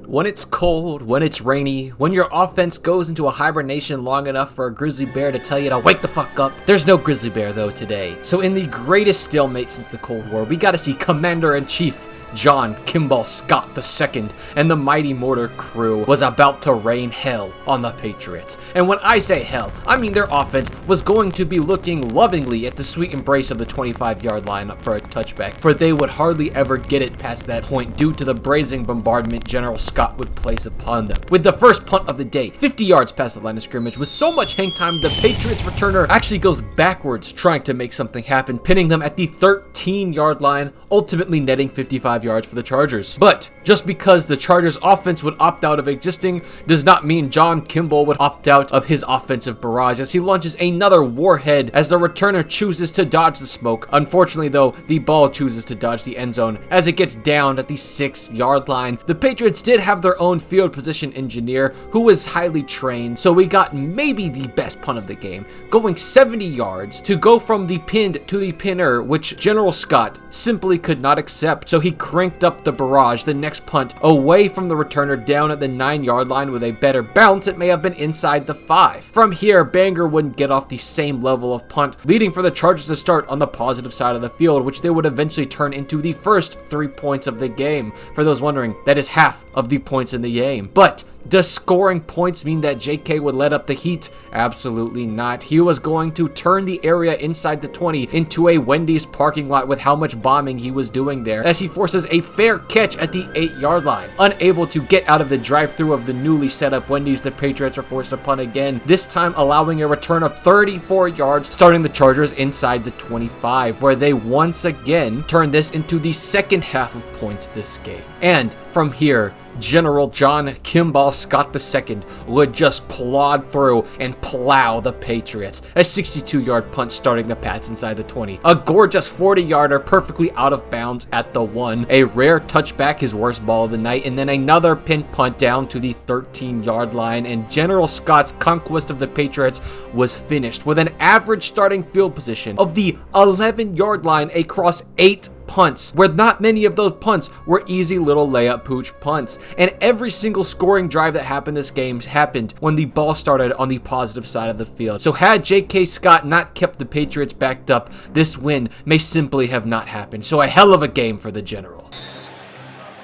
When it's cold, when it's rainy, when your offense goes into a hibernation long enough for a grizzly bear to tell you to wake the fuck up. There's no grizzly bear though today. So in the greatest stalemate since the Cold War, we gotta see Commander-in-Chief John Kimball Scott II and the mighty mortar crew was about to rain hell on the Patriots. And when I say hell, I mean their offense was going to be looking lovingly at the sweet embrace of the 25-yard line for a touchback, for they would hardly ever get it past that point due to the brazen bombardment General Scott would place upon them. With the first punt of the day, 50 yards past the line of scrimmage, with so much hang time, the Patriots returner actually goes backwards trying to make something happen, pinning them at the 13-yard line, ultimately netting 55 yards for the Chargers. But just because the Chargers offense would opt out of existing does not mean John Kimball would opt out of his offensive barrage, as he launches another warhead as the returner chooses to dodge the smoke. Unfortunately though, the ball chooses to dodge the end zone as it gets downed at the 6-yard line. The Patriots did have their own field position engineer who was highly trained, so we got maybe the best punt of the game, going 70 yards to go from the pinned to the pinner, which General Scott simply could not accept, so he cranked up the barrage. The next punt away from the returner down at the 9-yard line with a better bounce, it may have been inside the 5. From here, Banger wouldn't get off the same level of punt, leading for the Chargers to start on the positive side of the field, which they would eventually turn into the first 3 points of the game. For those wondering, that is half of the points in the game. But does scoring points mean that JK would let up the heat? Absolutely not. He was going to turn the area inside the 20 into a Wendy's parking lot with how much bombing he was doing there, as he forces a fair catch at the 8-yard line. Unable to get out of the drive-thru of the newly set up Wendy's, the Patriots are forced to punt again, this time allowing a return of 34 yards, starting the Chargers inside the 25, where they once again turn this into the second half of points this game. And from here, General John Kimball Scott II would just plod through and plow the Patriots. A 62-yard punt starting the Pats inside the 20. A gorgeous 40-yarder perfectly out of bounds at the 1. A rare touchback, his worst ball of the night, and then another pin punt down to the 13-yard line, and General Scott's conquest of the Patriots was finished with an average starting field position of the 11-yard line across 8 punts, where not many of those punts were easy little layup pooch punts. And every single scoring drive that happened this game happened when the ball started on the positive side of the field. So had J.K. Scott not kept the Patriots backed up, this win may simply have not happened. So a hell of a game for the General.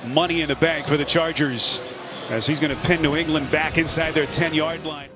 Money in the bank for the Chargers, as he's going to pin New England back inside their 10-yard line.